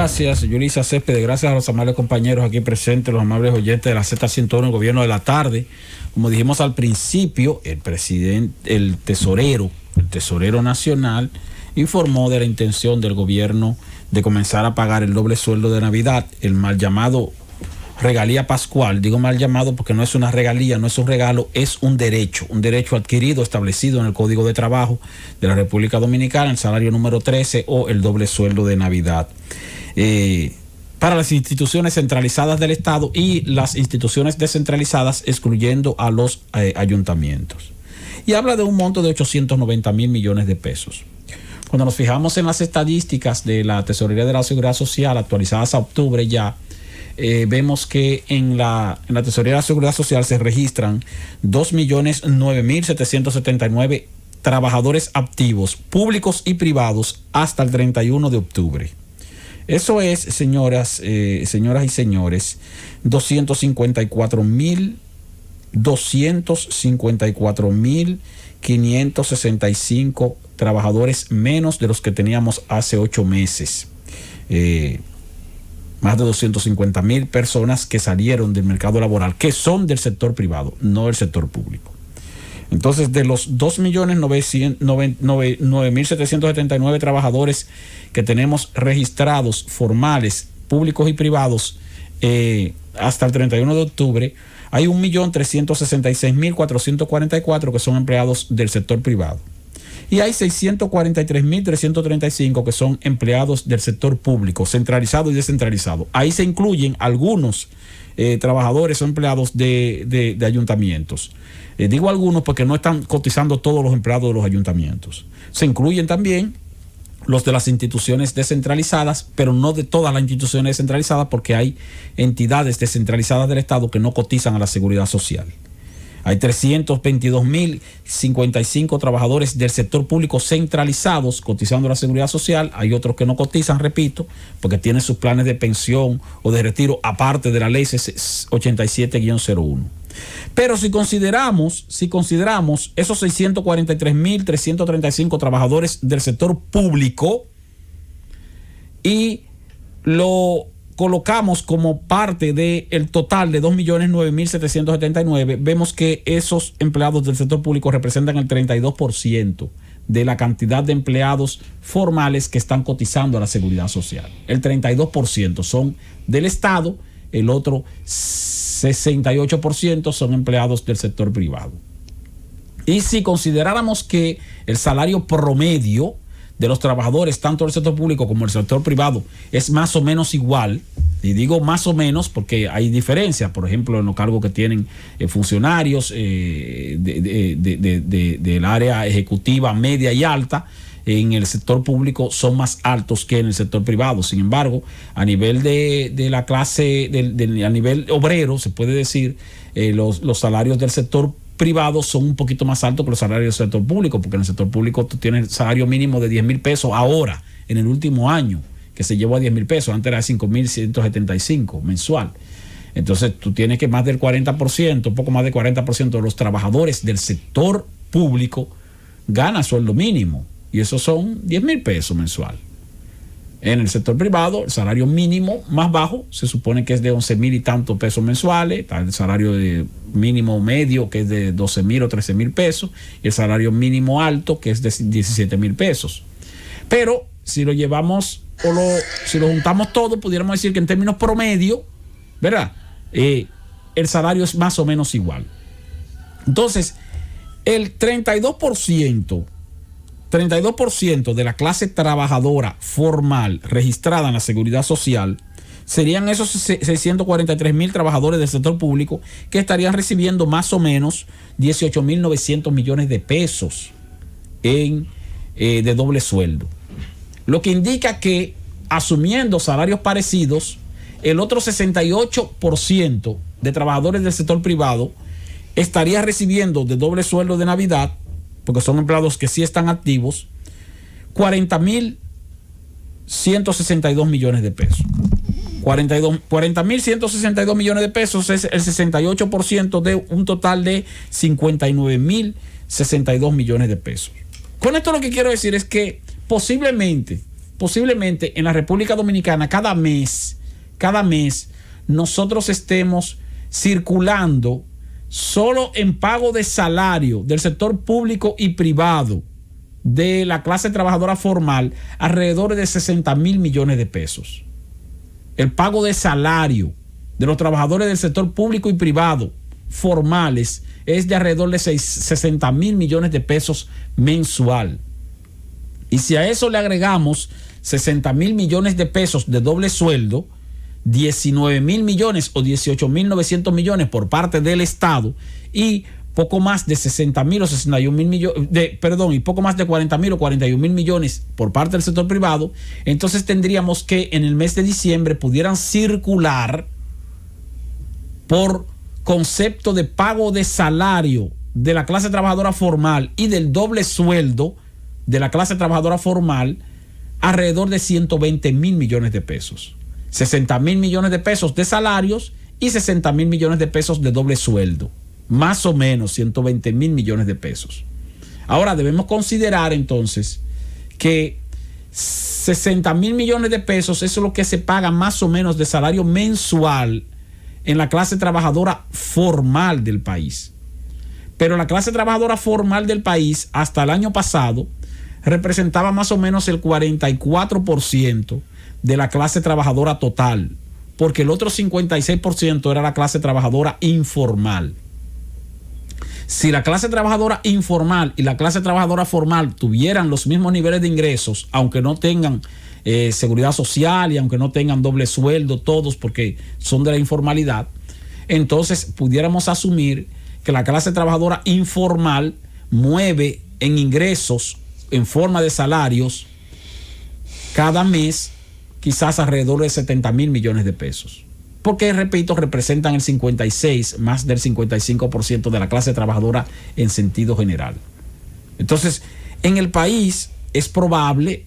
Gracias, Yulisa Céspedes. Gracias a los amables compañeros aquí presentes, los amables oyentes de la Z101, el gobierno de la tarde. Como dijimos al principio, el tesorero nacional informó de la intención del gobierno de comenzar a pagar el doble sueldo de Navidad, el mal llamado regalía pascual. Digo mal llamado porque no es una regalía, no es un regalo, es un derecho adquirido, establecido en el Código de Trabajo de la República Dominicana, el salario número 13 o el doble sueldo de Navidad. Para las instituciones centralizadas del Estado y las instituciones descentralizadas, excluyendo a los ayuntamientos. Y habla de un monto de 890,000 millones de pesos. Cuando nos fijamos en las estadísticas de la Tesorería de la Seguridad Social actualizadas a octubre ya, vemos que en la Tesorería de la Seguridad Social se registran 2.009.779 trabajadores activos, públicos y privados, hasta el 31 de octubre. Eso es, señoras y señores, 254.565 trabajadores menos de los que teníamos hace 8 meses. Más de 250,000 personas que salieron del mercado laboral, que son del sector privado, no del sector público. Entonces, de los 2.909.779 trabajadores que tenemos registrados, formales, públicos y privados, hasta el 31 de octubre, hay 1.366.444 que son empleados del sector privado. Y hay 643.335 que son empleados del sector público, centralizado y descentralizado. Ahí se incluyen algunos trabajadores o empleados de ayuntamientos. Digo algunos porque no están cotizando todos los empleados de los ayuntamientos. Se incluyen también los de las instituciones descentralizadas, pero no de todas las instituciones descentralizadas, porque hay entidades descentralizadas del Estado que no cotizan a la seguridad social. Hay 322.055 trabajadores del sector público centralizados cotizando a la seguridad social. Hay otros que no cotizan, repito, porque tienen sus planes de pensión o de retiro aparte de la ley 87-01. Pero si consideramos esos 643.335 trabajadores del sector público y lo colocamos como parte del total de 2.009.779, vemos que esos empleados del sector público representan el 32% de la cantidad de empleados formales que están cotizando a la seguridad social. El 32% son del Estado, el otro 68% son empleados del sector privado. Y si consideráramos que el salario promedio de los trabajadores, tanto del sector público como del sector privado, es más o menos igual, y digo más o menos porque hay diferencias, por ejemplo, en los cargos que tienen funcionarios del área ejecutiva media y alta, en el sector público son más altos que en el sector privado. Sin embargo, a nivel de la clase, a nivel obrero, se puede decir, los salarios del sector privado son un poquito más altos que los salarios del sector público, porque en el sector público tú tienes salario mínimo de 10,000 pesos ahora, en el último año, que se llevó a 10,000 pesos, antes era 5,175 mensual. Entonces tú tienes que más del 40%, un poco más del 40% de los trabajadores del sector público gana sueldo mínimo, y esos son 10,000 pesos mensual. En el sector privado, el salario mínimo más bajo se supone que es de 11,000 y tantos pesos mensuales, está el salario mínimo medio que es de 12,000 o 13,000 pesos, y el salario mínimo alto que es de 17,000 pesos. Pero si lo llevamos si lo juntamos todo, pudiéramos decir que en términos promedio, ¿verdad? El salario es más o menos igual. Entonces, el 32% de la clase trabajadora formal registrada en la seguridad social serían esos 643,000 trabajadores del sector público que estarían recibiendo más o menos 18,900 millones de pesos de doble sueldo. Lo que indica que, asumiendo salarios parecidos, el otro 68% de trabajadores del sector privado estaría recibiendo de doble sueldo de Navidad, porque son empleados que sí están activos, 40,162 millones de pesos. 40,162 millones de pesos es el 68% de un total de 59,062 millones de pesos. Con esto lo que quiero decir es que posiblemente posiblemente en la República Dominicana cada mes nosotros estemos circulando solo en pago de salario del sector público y privado de la clase trabajadora formal alrededor de 60 mil millones de pesos. El pago de salario de los trabajadores del sector público y privado formales es de alrededor de 60 mil millones de pesos mensual. Y si a eso le agregamos 60 mil millones de pesos de doble sueldo, 19 mil millones o 18.900 millones por parte del Estado y poco más de 60 mil o 61 mil millones, y poco más de 40 mil o 41 mil millones por parte del sector privado, entonces tendríamos que en el mes de diciembre pudieran circular por concepto de pago de salario de la clase trabajadora formal y del doble sueldo de la clase trabajadora formal alrededor de 120 mil millones de pesos. 60 mil millones de pesos de salarios y 60 mil millones de pesos de doble sueldo. Más o menos 120 mil millones de pesos. Ahora debemos considerar entonces que 60 mil millones de pesos, eso es lo que se paga más o menos de salario mensual en la clase trabajadora formal del país. Pero la clase trabajadora formal del país hasta el año pasado representaba más o menos el 44% de la clase trabajadora total, porque el otro 56% era la clase trabajadora informal. Si la clase trabajadora informal y la clase trabajadora formal tuvieran los mismos niveles de ingresos, aunque no tengan seguridad social y aunque no tengan doble sueldo todos porque son de la informalidad, entonces pudiéramos asumir que la clase trabajadora informal mueve en ingresos en forma de salarios cada mes quizás alrededor de 70 mil millones de pesos. Porque, repito, representan el 56, más del 55% de la clase trabajadora en sentido general. Entonces, en el país es probable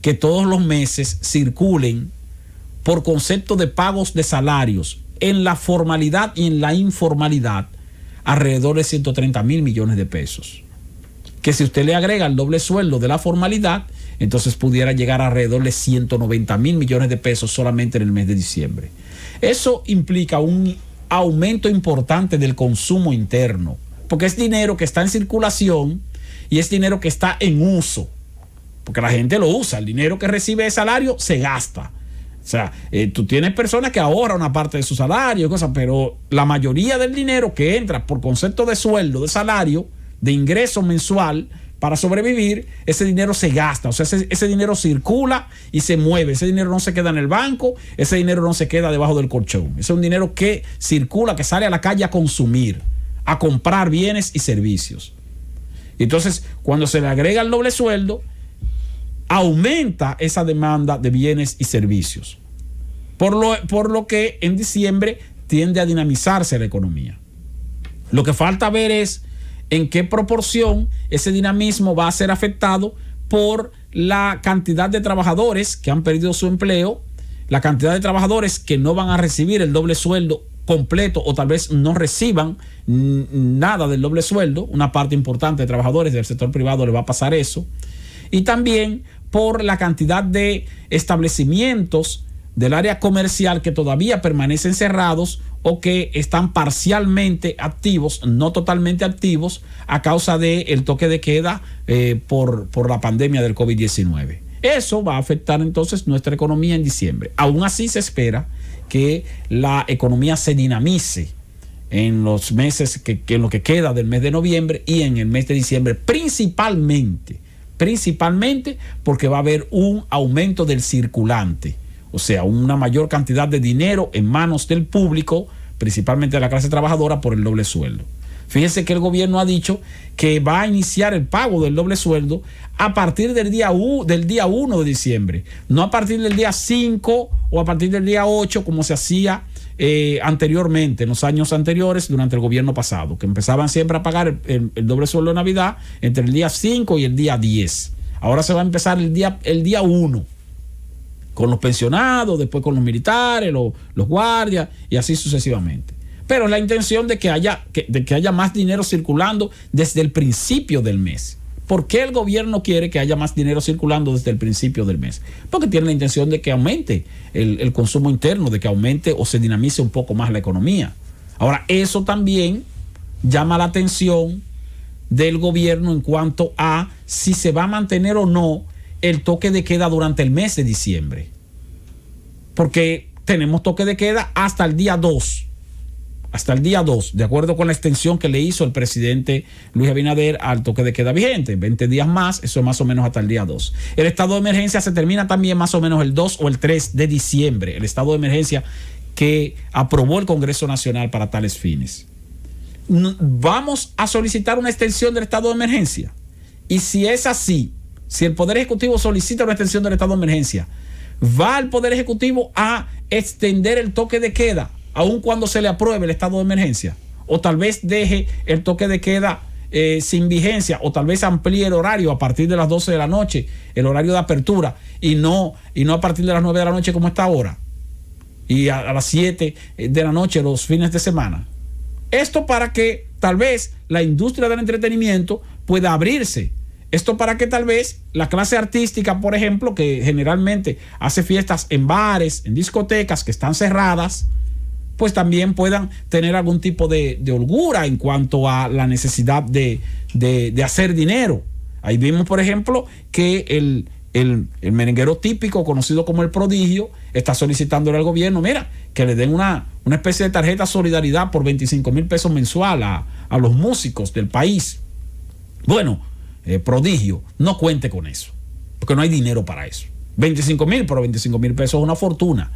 que todos los meses circulen por concepto de pagos de salarios en la formalidad y en la informalidad alrededor de 130 mil millones de pesos. Que si usted le agrega el doble sueldo de la formalidad, entonces pudiera llegar a alrededor de 190 mil millones de pesos solamente en el mes de diciembre. Eso implica un aumento importante del consumo interno, porque es dinero que está en circulación y es dinero que está en uso, porque la gente lo usa. El dinero que recibe de salario se gasta. O sea, tú tienes personas que ahorran una parte de su salario y cosas, pero la mayoría del dinero que entra por concepto de sueldo, de salario, de ingreso mensual para sobrevivir, ese dinero se gasta. O sea, ese dinero circula y se mueve. Ese dinero no se queda en el banco, ese dinero no se queda debajo del colchón. Ese es un dinero que circula, que sale a la calle a consumir, a comprar bienes y servicios. Y entonces, cuando se le agrega el doble sueldo, aumenta esa demanda de bienes y servicios. Por lo que en diciembre tiende a dinamizarse la economía. Lo que falta ver es en qué proporción ese dinamismo va a ser afectado por la cantidad de trabajadores que han perdido su empleo, la cantidad de trabajadores que no van a recibir el doble sueldo completo o tal vez no reciban nada del doble sueldo. Una parte importante de trabajadores del sector privado le va a pasar eso. Y también por la cantidad de establecimientos del área comercial que todavía permanecen cerrados o que están parcialmente activos, no totalmente activos, a causa del toque de queda por la pandemia del COVID-19. Eso va a afectar entonces nuestra economía en diciembre. Aún así se espera que la economía se dinamice en los meses, en lo que queda del mes de noviembre y en el mes de diciembre, principalmente porque va a haber un aumento del circulante. O sea, una mayor cantidad de dinero en manos del público, principalmente de la clase trabajadora, por el doble sueldo. Fíjense que el gobierno ha dicho que va a iniciar el pago del doble sueldo a partir del día 1 de diciembre, no a partir del día 5 o a partir del día 8 como se hacía anteriormente, en los años anteriores, durante el gobierno pasado, que empezaban siempre a pagar el doble sueldo de Navidad entre el día 5 y el día 10. Ahora se va a empezar el día 1. Con los pensionados, después con los militares, los guardias y así sucesivamente. Pero la intención de que haya más dinero circulando desde el principio del mes. ¿Por qué el gobierno quiere que haya más dinero circulando desde el principio del mes? Porque tiene la intención de que aumente el consumo interno, de que aumente o se dinamice un poco más la economía. Ahora, eso también llama la atención del gobierno en cuanto a si se va a mantener o no el toque de queda durante el mes de diciembre. Porque tenemos toque de queda hasta el día 2. Hasta el día 2, de acuerdo con la extensión que le hizo el presidente Luis Abinader al toque de queda vigente. 20 días más, eso es más o menos hasta el día 2. El estado de emergencia se termina también más o menos el 2 o el 3 de diciembre. El estado de emergencia que aprobó el Congreso Nacional para tales fines. Vamos a solicitar una extensión del estado de emergencia. Y si es así, si el Poder Ejecutivo solicita una extensión del estado de emergencia, ¿va el Poder Ejecutivo a extender el toque de queda aun cuando se le apruebe el estado de emergencia? O tal vez deje el toque de queda sin vigencia, o tal vez amplíe el horario a partir de las 12 de la noche, el horario de apertura, y no a partir de las 9 de la noche como está ahora, y a las 7 de la noche los fines de semana. Esto para que tal vez la industria del entretenimiento pueda abrirse. Esto para que tal vez la clase artística, por ejemplo, que generalmente hace fiestas en bares, en discotecas que están cerradas, pues también puedan tener algún tipo de holgura en cuanto a la necesidad de hacer dinero. Ahí vimos, por ejemplo, que el merenguero típico, conocido como el Prodigio, está solicitándole al gobierno, mira, que le den una especie de tarjeta solidaridad por 25 mil pesos mensual a los músicos del país. Bueno, Prodigio, no cuente con eso, porque no hay dinero para eso. 25 mil, pero 25 mil pesos es una fortuna.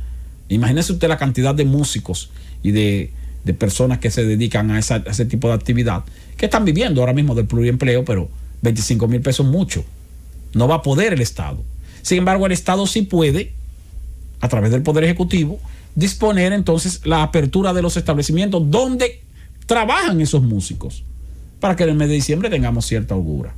Imagínese usted la cantidad de músicos y de personas que se dedican a ese tipo de actividad, que están viviendo ahora mismo del pluriempleo, pero 25 mil pesos es mucho. No va a poder el Estado. Sin embargo, el Estado sí puede, a través del Poder Ejecutivo, disponer entonces la apertura de los establecimientos donde trabajan esos músicos, para que en el mes de diciembre tengamos cierta holgura.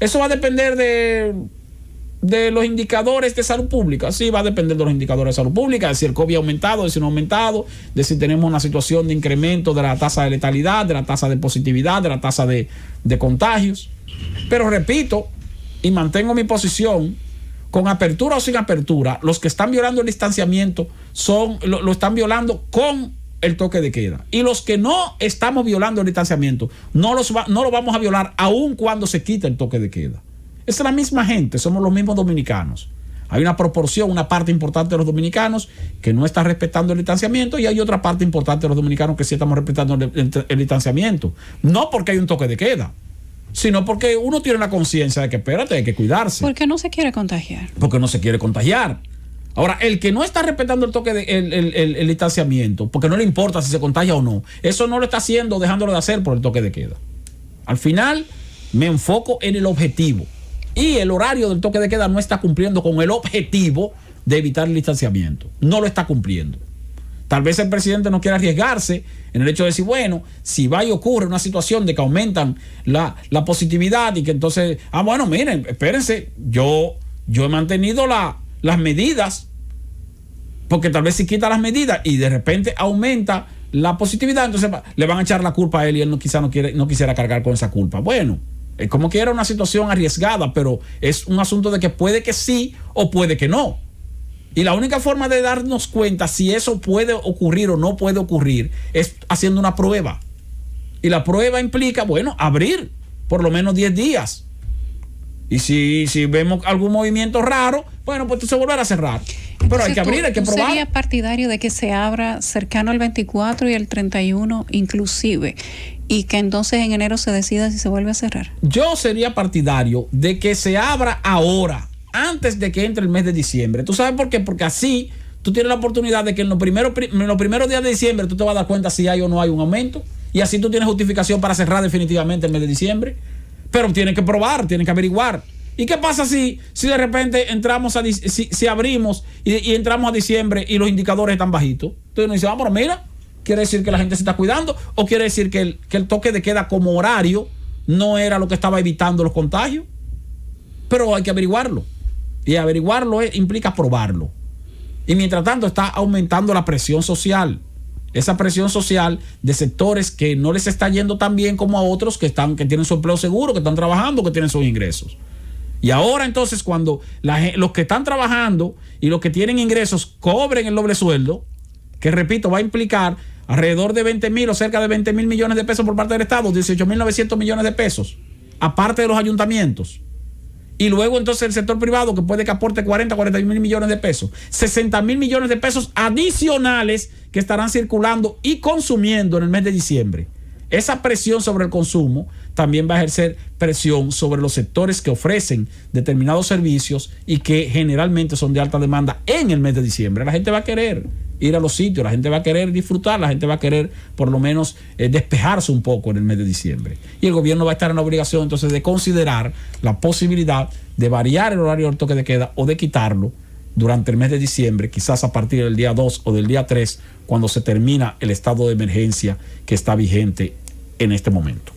Eso va a depender de los indicadores de salud pública. Sí, va a depender de los indicadores de salud pública, de si el COVID ha aumentado, de si no ha aumentado, de si tenemos una situación de incremento de la tasa de letalidad, de la tasa de positividad, de la tasa de contagios. Pero repito, y mantengo mi posición, con apertura o sin apertura, los que están violando el distanciamiento lo están violando con el toque de queda. Y los que no estamos violando el distanciamiento, no lo vamos a violar aun cuando se quite el toque de queda. Es la misma gente, somos los mismos dominicanos. Hay una proporción, una parte importante de los dominicanos que no está respetando el distanciamiento, y hay otra parte importante de los dominicanos que sí estamos respetando el distanciamiento. No porque hay un toque de queda, sino porque uno tiene la conciencia de que, espérate, hay que cuidarse. Porque no se quiere contagiar. Porque no se quiere contagiar. Ahora, el que no está respetando el toque el distanciamiento, porque no le importa si se contagia o no, eso no lo está haciendo, dejándolo de hacer por el toque de queda. Al final, me enfoco en el objetivo. Y el horario del toque de queda no está cumpliendo con el objetivo de evitar el distanciamiento. No lo está cumpliendo. Tal vez el presidente no quiera arriesgarse en el hecho de decir, bueno, si va y ocurre una situación de que aumentan la positividad y que entonces, bueno, miren, espérense, yo he mantenido las medidas, porque tal vez si quita las medidas y de repente aumenta la positividad, entonces le van a echar la culpa a él y él no quisiera cargar con esa culpa. Bueno, como que era una situación arriesgada, pero es un asunto de que puede que sí o puede que no. Y la única forma de darnos cuenta si eso puede ocurrir o no puede ocurrir es haciendo una prueba. Y la prueba implica, bueno, abrir por lo menos 10 días. Y si vemos algún movimiento raro, bueno, pues se volverá a cerrar. Pero entonces, hay que abrir, hay que probar. ¿Tú serías partidario de que se abra cercano al 24 y el 31 inclusive, y que entonces en enero se decida si se vuelve a cerrar? Yo sería partidario de que se abra ahora, antes de que entre el mes de diciembre. ¿Tú sabes por qué? Porque así tú tienes la oportunidad de que en los primeros días de diciembre tú te vas a dar cuenta si hay o no hay un aumento, y así tú tienes justificación para cerrar definitivamente el mes de diciembre. Pero tienen que probar, tienen que averiguar. ¿Y qué pasa si de repente entramos si abrimos y entramos a diciembre y los indicadores están bajitos? Entonces uno dice, vamos, mira, ¿quiere decir que la gente se está cuidando? ¿O quiere decir que el toque de queda como horario no era lo que estaba evitando los contagios? Pero hay que averiguarlo. Y averiguarlo implica probarlo. Y mientras tanto está aumentando la presión social. esa presión social de sectores que no les está yendo tan bien como a otros que tienen su empleo seguro, que están trabajando, que tienen sus ingresos. Y ahora entonces cuando los que están trabajando y los que tienen ingresos cobren el doble sueldo, que repito, va a implicar alrededor de 20,000 o cerca de 20,000 millones de pesos por parte del Estado, 18,900 millones de pesos, aparte de los ayuntamientos. Y luego entonces el sector privado que puede que aporte 41,000 millones de pesos, 60,000 millones de pesos adicionales que estarán circulando y consumiendo en el mes de diciembre. Esa presión sobre el consumo también va a ejercer presión sobre los sectores que ofrecen determinados servicios y que generalmente son de alta demanda en el mes de diciembre. La gente va a querer ir a los sitios, la gente va a querer disfrutar, la gente va a querer por lo menos despejarse un poco en el mes de diciembre. Y el gobierno va a estar en la obligación entonces de considerar la posibilidad de variar el horario del toque de queda o de quitarlo durante el mes de diciembre, quizás a partir del día 2 o del día 3, cuando se termina el estado de emergencia que está vigente en este momento.